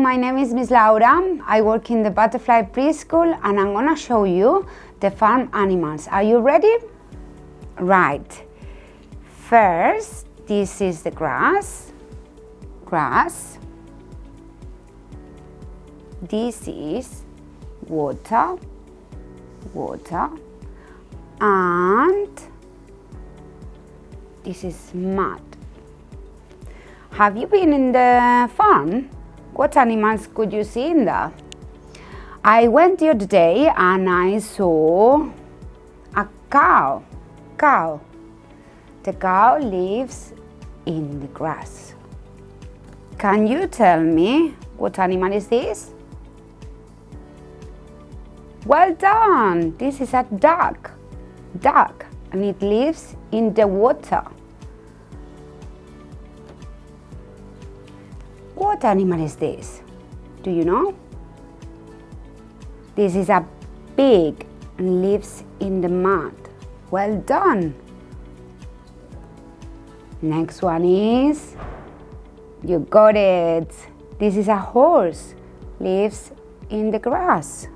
my name is Miss Laura. I work in the Butterfly Preschool and I'm gonna show you the farm animals. Are you ready? Right. First, this is the grass. This is water. And this is mud. Have you been in the farm? What animals could you see in there? I went the other day and I saw a cow. The cow lives in the grass. Can you tell me what animal is this? Well done! This is a duck, and it lives in the water. What animal is this? Do you know? This is a pig and lives in the mud. Well done! Next one is, you got it! This is a horse, lives in the grass.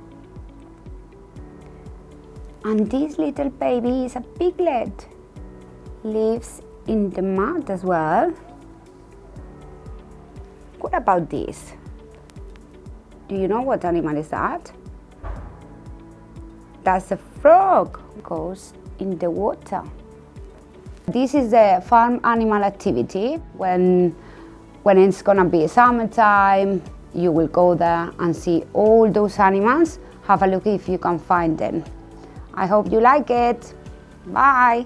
And this little baby is a piglet, lives in the mud as well. What about this? Do you know what animal is that? That's a frog, goes in the water. This is the farm animal activity. When it's gonna be summertime, you will go there and see all those animals. Have a look if you can find them. I hope you like it. Bye.